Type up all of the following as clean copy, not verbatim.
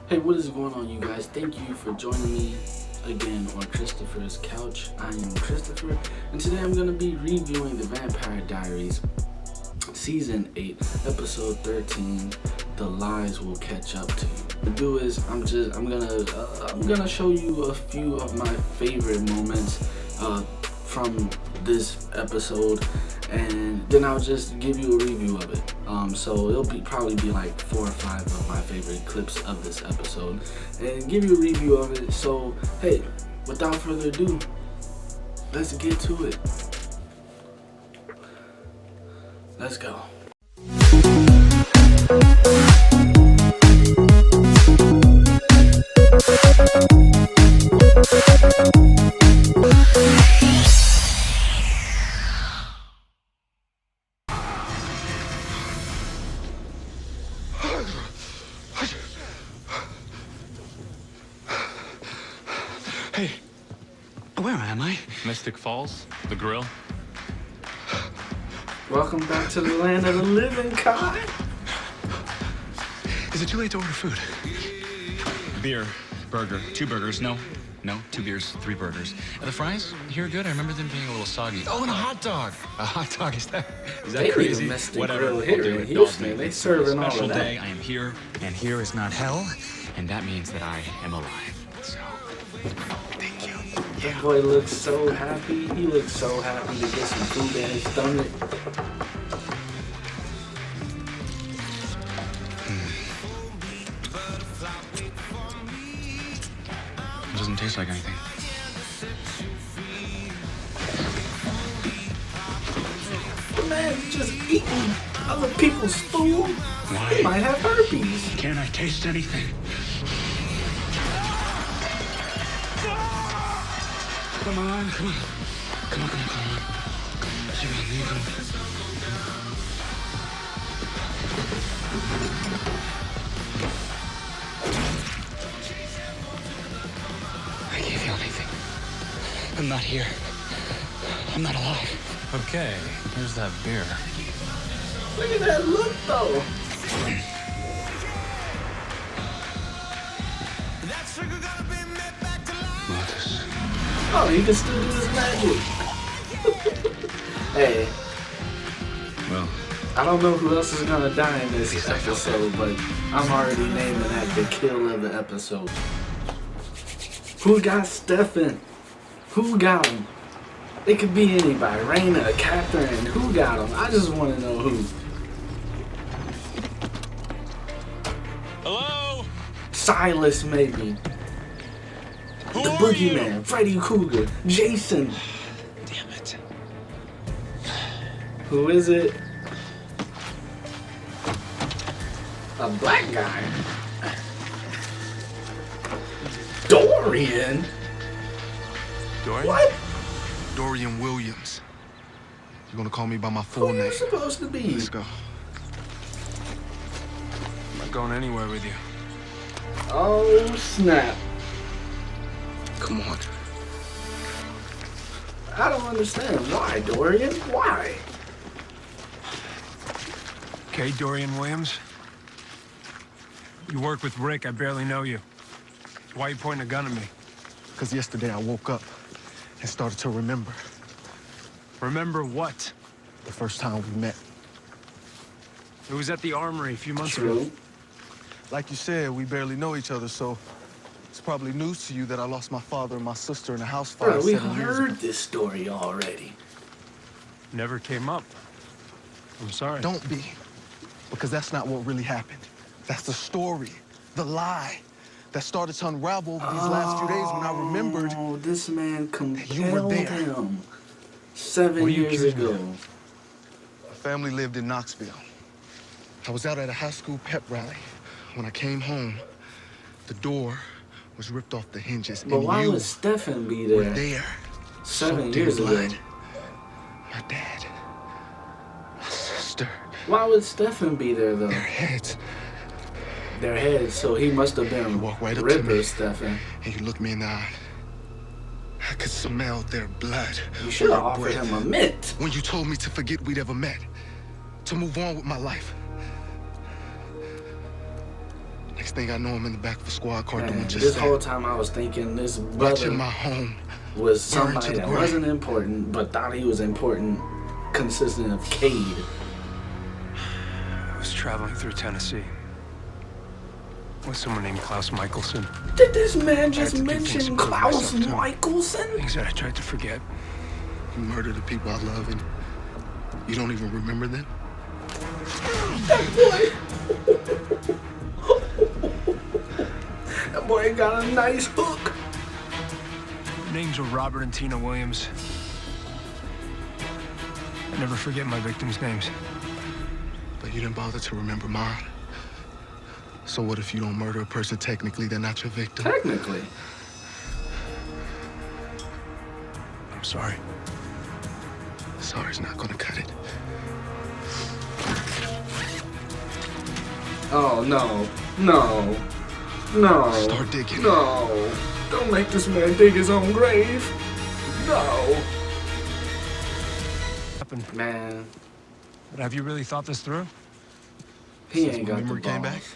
Hey, what is going on, you guys? Thank you for joining me again on Christopher's Couch. I am Christopher, and today I'm going to be reviewing the Vampire Diaries, Season 8, Episode 13, The Lies Will Catch Up to You. What to do is, I'm gonna show you a few of my favorite moments from this episode, and then I'll just give you a review of it. So it'll probably be like 4 or 5 of my favorite clips of this episode, and give you a review of it. So hey, without further ado, let's get to it. Let's go. Hey, where am I? Mystic Falls, the grill. Welcome back to the land of the living, Kai. Is it too late to order food? Beer, burger, 2 burgers. No, 2 beers, 3 burgers. The fries, here are good. I remember them being a little soggy. Oh, and a hot dog. A hot dog, is that They crazy? need a Mystic Whatever, Grill we'll here do in it. Houston. Dog They meat. serving all Special of that. day, I am here, and here is not hell, and that means that I am alive. So, thank you. That boy looks so happy. He looks so happy to get some food in his stomach. It doesn't taste like anything. The man's just eating other people's food. Why? He might have herpes. Can I taste anything? Come on. Come on. I gave you anything. I'm not here. I'm not alive. Okay, here's that beer. Look at that look, though. Lotus. Oh, he can still do his magic. Hey, Well, I don't know who else is gonna die in this episode, but I'm already naming that the kill of the episode. Who got Stefan? Who got him? It could be anybody. Raina, Catherine. Who got him? I just want to know who. hello? Silas, maybe. Who The are Boogeyman. Freddy Krueger. Jason. Damn it. Who is it? A black guy. Dorian? Dorian? What? Dorian Williams. You're gonna call me by my Who full are you name. supposed to be? Let's go. I'm not going anywhere with you. Oh, snap. Come on. I don't understand. Why, Dorian? Why? Okay, Dorian Williams. You work with Rick, I barely know you. Why are you pointing a gun at me? Because yesterday I woke up and started to remember Remember what? the first time we met. It was at the armory a few months ago. True. Like you said, we barely know each other, so it's probably news to you that I lost my father and my sister in a house fire Bro, we 7 years ago. heard this story already. Never came up. I'm sorry. Don't be, because that's not what really happened. That's the story, the lie that started to unravel over these last few days when I remembered. Oh, this man you were compelled there. him 7 What do you years accuse me ago. of? My family lived in Knoxville. I was out at a high school pep rally. When I came home, the door was ripped off the hinges, But and why you would Stefan be were there there. 7 soaked in years ago? blood. My dad, my sister, Why would Stefan be there, though? their heads. Their heads, so he must have been You walk right up to Ripper me. Stefan. And you looked me in the eye. I could smell their blood. You should have their offered breath. him a mint. When you told me to forget we'd ever met, to move on with my life. Next thing I know, I'm in the back of a squad car doing just this that. whole time I was thinking this Watching brother my home was burn to somebody the that ground. wasn't important, but thought he was important, consistent of Cade. I was traveling through Tennessee with someone named Klaus Michelson. Did this man just to do mention things to prove Klaus myself to him. Michelson? Things that I tried to forget. You murder the people I love and you don't even remember them? That boy got a nice hook. Their names were Robert and Tina Williams. I never forget my victims' names. But you didn't bother to remember mine. So what if you don't murder a person technically, they're not your victim? Technically. I'm sorry. Sorry's not gonna cut it. Oh, no. No. No. Start digging. No. Don't make this man dig his own grave. No. Man, But have you really thought this through? he Since ain't my got the memory came back, balls.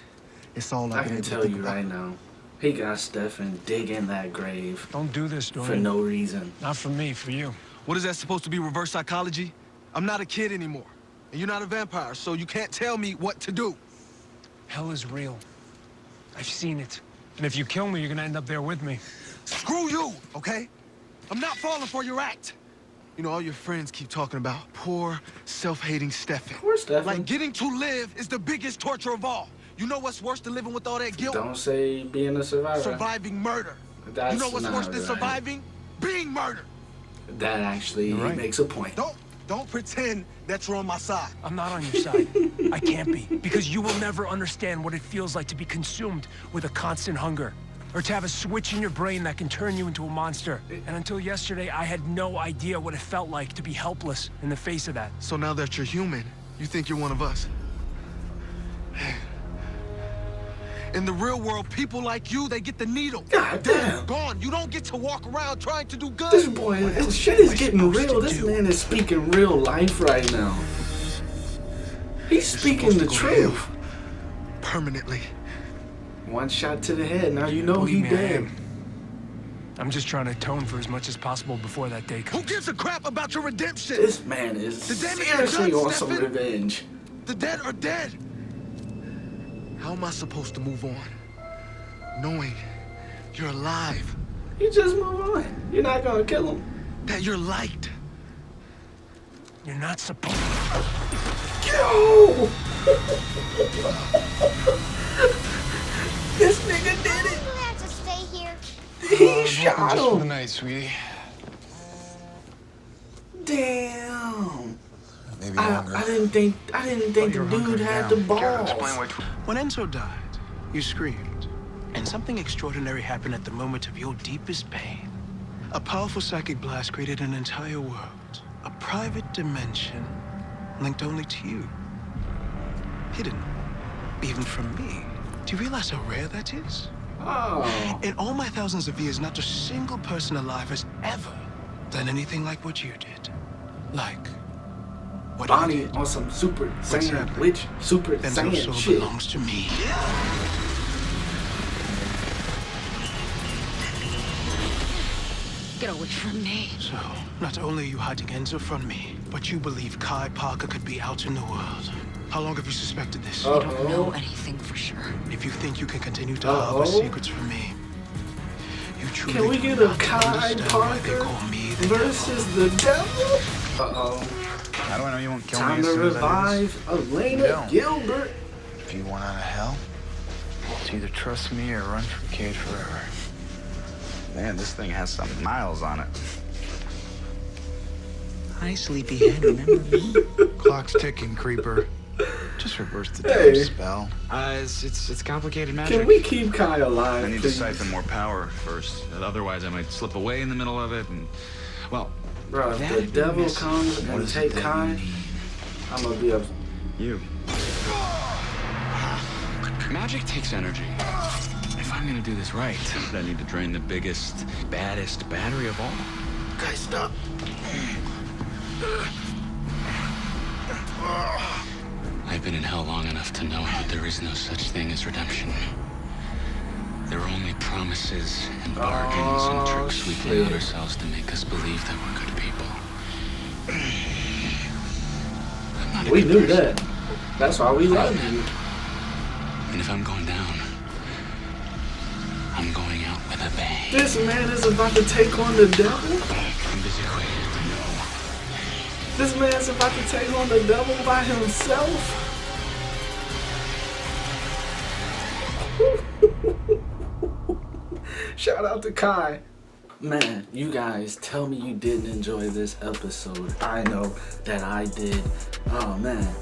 it's all I I've been can able to tell think you about. right now. He got Stefan digging that grave Don't do this, for Dorian. no reason. Not for me, for you. What is that supposed to be, reverse psychology? I'm not a kid anymore. And you're not a vampire, so you can't tell me what to do. Hell is real. I've seen it. And if you kill me, you're gonna end up there with me. Screw you, okay? I'm not falling for your act. You know, all your friends keep talking about poor, self-hating Stefan. Poor Stefan. Like, getting to live is the biggest torture of all. You know what's worse than living with all that guilt? Don't say being a survivor. Surviving murder. That's You know what's not worse than right. surviving? Being murdered. That actually You're right. makes a point. Don't pretend that you're on my side. I'm not on your side. I can't be. Because you will never understand what it feels like to be consumed with a constant hunger. Or to have a switch in your brain that can turn you into a monster. And until yesterday, I had no idea what it felt like to be helpless in the face of that. So now that you're human, you think you're one of us. In the real world, people like you, they get the needle. God damn. Gone. You don't get to walk around trying to do good. This boy, his shit is getting supposed real. to This do? man is speaking real life right now. He's speaking the supposed to go to truth. hell. Permanently. One shot to the head. Now you know Believe he me, I dead. am. I'm just trying to atone for as much as possible before that day Who comes. gives a crap about your redemption? This man is The damage is seriously done, on some Stefan. revenge. The dead are dead. How am I supposed to move on? Knowing you're alive, You just move on. You're not gonna kill him. that you're liked. You're not supposed Yo! This nigga did it. You have to stay here. He shot Just for the him. night, sweetie. Damn. Maybe longer. I didn't think the you were dude hunkering had down. the balls. When Enzo died, you screamed, and something extraordinary happened at the moment of your deepest pain. A powerful psychic blast created an entire world, a private dimension linked only to you. Hidden, even from me. Do you realize how rare that is? Oh. In all my thousands of years, not a single person alive has ever done anything like what you did. Like what I Bonnie did. on some Super Saiyan happening? witch, Super Enzo's Saiyan soul shit. belongs to me. Get away from me. So, not only are you hiding Enzo from me, but you believe Kai Parker could be out in the world. How long have you suspected this? I don't know anything for sure. If you think you can continue to harbor secrets from me, you truly Can we do get a not Kai understand why they Parker call me the versus devil. the devil? Uh-oh. How do I know you won't kill me Time as to soon as I do this? revive Elena No. Gilbert. If you want out of hell, it's either trust me or run from Cade forever. Man, this thing has some miles on it. Hi, sleepyhead, remember me? Clock's ticking, creeper. Just reverse the Hey. damn spell. It's complicated magic. Can we keep Kai I alive, need to please? siphon more power first. Otherwise, I might slip away in the middle of it. And well, Bro, if the that'd be devil messy. comes What and is take it that Kai, you need? I'm gonna be up. you. Magic takes energy. If I'm gonna do this right, I need to drain the biggest, baddest battery of all. Kai, stop. I've been in hell long enough to know that there is no such thing as redemption. promises and bargains and tricks we play on ourselves to make us believe that we're good people. I'm not a We good knew person. that. That's why we love you. And if I'm going down, I'm going out with a bang. This man is about to take on the devil. I'm busy quick. This man's about to take on the devil by himself. Shout out to Kai. Man, you guys, tell me you didn't enjoy this episode. I know that I did. Oh man,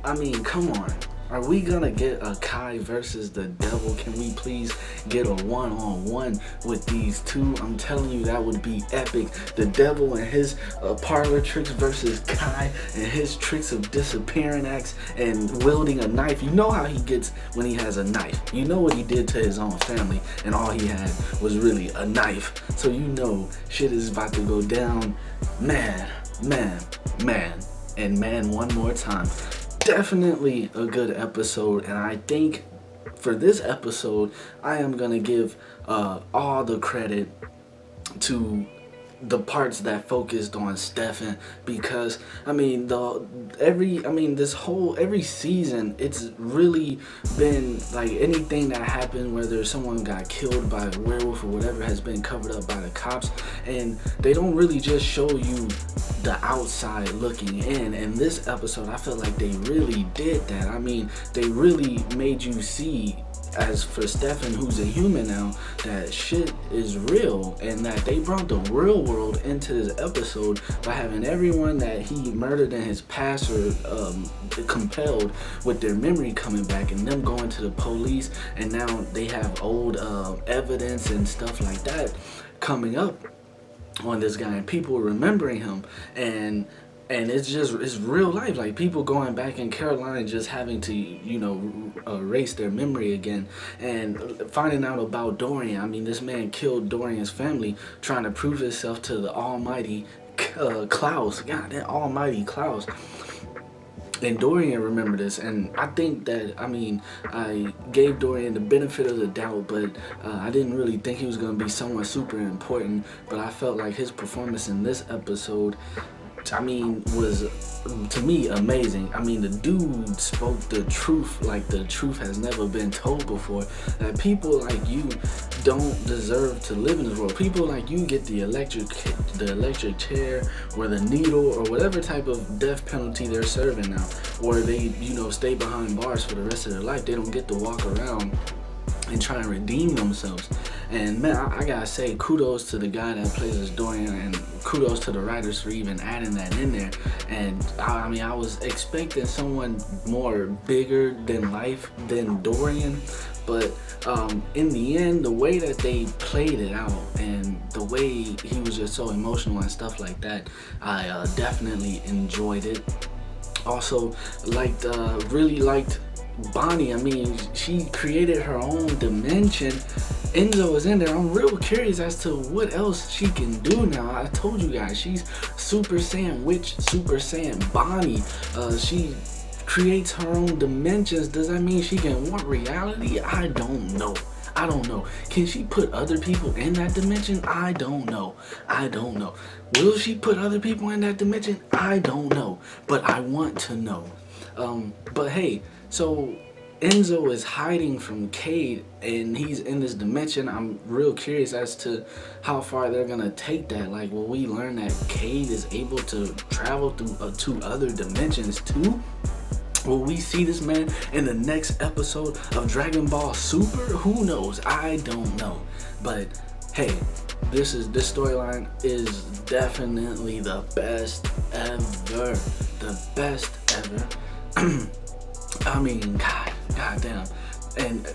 I mean, come on. Are we gonna get a Kai versus the devil? Can we please get a one-on-one with these two? I'm telling you, that would be epic. The devil and his parlor tricks versus Kai and his tricks of disappearing acts and wielding a knife. You know how he gets when he has a knife. You know what he did to his own family, and all he had was really a knife. So you know shit is about to go down. Man, and man one more time. Definitely a good episode, and I think for this episode I am gonna give all the credit to the parts that focused on Stefan, because I mean every season it's really been like anything that happened, whether someone got killed by a werewolf or whatever, has been covered up by the cops, and they don't really just show you the outside looking in. And this episode I felt like they really did that. I mean, they really made you see, as for Stefan, who's a human now, that shit is real, and that they brought the real world into this episode by having everyone that he murdered in his past or compelled with their memory coming back, and them going to the police, and now they have old evidence and stuff like that coming up on this guy, and people remembering him, and it's real life, like people going back in Carolina just having to, you know, erase their memory again, and finding out about Dorian. I mean, this man killed Dorian's family trying to prove himself to the almighty Klaus. God, that almighty Klaus. And Dorian remembered this, and I think that, I mean, I gave Dorian the benefit of the doubt, but I didn't really think he was going to be someone super important, but I felt like his performance in this episode, I mean, was, to me, amazing. I mean, the dude spoke the truth like the truth has never been told before. That people like you don't deserve to live in this world. People like you get the electric chair or the needle or whatever type of death penalty they're serving now, or they, you know, stay behind bars for the rest of their life. They don't get to walk around and try and redeem themselves. And man, I gotta say, kudos to the guy that plays as Dorian, and kudos to the writers for even adding that in there. And I mean, I was expecting someone more bigger than life than Dorian, but in the end, the way that they played it out and the way he was just so emotional and stuff like that, I definitely enjoyed it. Also, really liked Bonnie. I mean, she created her own dimension. Enzo is in there. I'm real curious as to what else she can do now. I told you guys, she's Super Saiyan Witch, Super Saiyan Bonnie. She creates her own dimensions. Does that mean she can warp reality? I don't know. Can she put other people in that dimension? I don't know. Will she put other people in that dimension? I don't know. But I want to know. But hey, so Enzo is hiding from Cade, and he's in this dimension. I'm real curious as to how far they're gonna take that. Like, will we learn that Cade is able to travel through two other dimensions too? Will we see this man in the next episode of Dragon Ball Super? Who knows? I don't know. But hey, this storyline is definitely the best ever. The best ever. I mean, God damn. And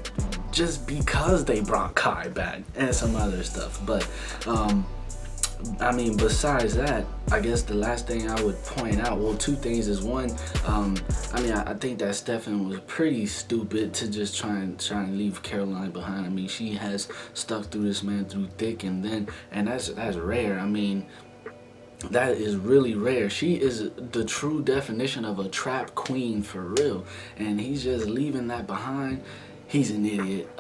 just because they brought Kai back and some other stuff. But I mean, besides that, I guess the last thing I would point out, well, two things is, one, I mean, I think that Stefan was pretty stupid to just try and leave Caroline behind. I mean, she has stuck through this man through thick and thin, and that's rare. I mean, that is really rare. She is the true definition of a trap queen for real, and he's just leaving that behind. he's an idiot.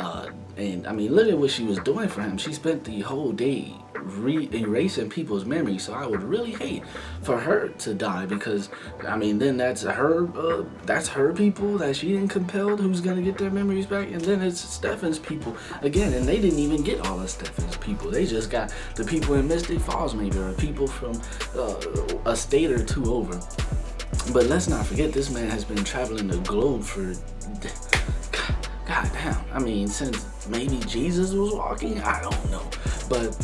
And I mean, look at what she was doing for him. She spent the whole day erasing people's memories. So I would really hate for her to die, because I mean, then that's her people that she didn't compel who's gonna get their memories back, and then it's Stefan's people again, and they didn't even get all of Stefan's people. They just got the people in Mystic Falls, maybe, or people from a state or two over. But let's not forget, this man has been traveling the globe for, goddamn, I mean, since maybe Jesus was walking, I don't know. But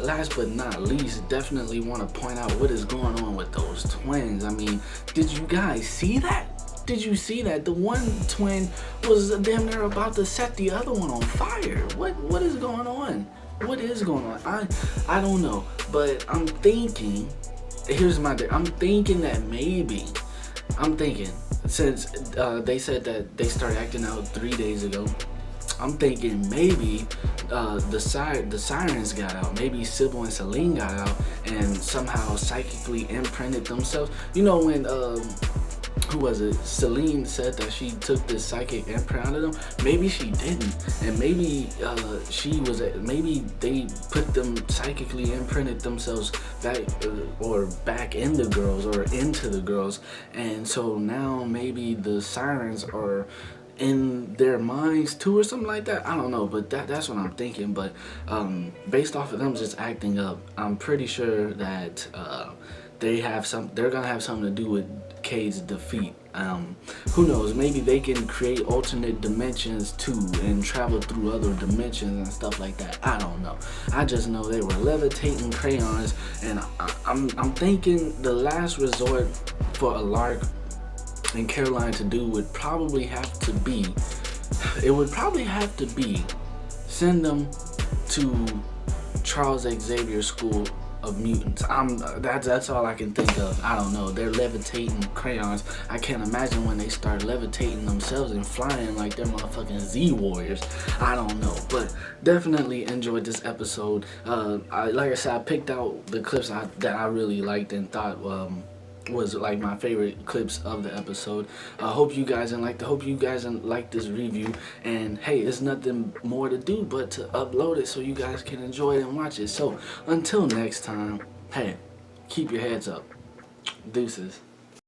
last but not least, definitely want to point out what is going on with those twins. I mean, did you guys see that? Did you see that? The one twin was damn near about to set the other one on fire. What is going on? What is going on? I don't know. But I'm thinking, I'm thinking that maybe, since they said that they started acting out 3 days ago, I'm thinking maybe the sirens got out. Maybe Sybil and Celine got out and somehow psychically imprinted themselves. You know when who was it? Celine said that she took this psychic imprint out of them. Maybe she didn't, and maybe maybe they put them psychically imprinted themselves back in the girls or into the girls, and so now maybe the sirens are in their minds too, or something like that. I don't know, but that's what I'm thinking. But based off of them just acting up, I'm pretty sure that they're gonna have something to do with Cade's defeat. Who knows, maybe they can create alternate dimensions too and travel through other dimensions and stuff like that. I don't know. I just know they were levitating crayons, and I'm thinking the last resort for a Lark and Caroline to do would probably have to be send them to Charles Xavier School of Mutants. That's all I can think of. I don't know. They're levitating crayons. I can't imagine when they start levitating themselves and flying like they're motherfucking Z Warriors. I don't know, but definitely enjoyed this episode. Like I said, I picked out the clips that I really liked and thought was like my favorite clips of the episode. Hope you guys liked this review, and hey, there's nothing more to do but to upload it so you guys can enjoy it and watch it. So until next time, hey, keep your heads up. Deuces.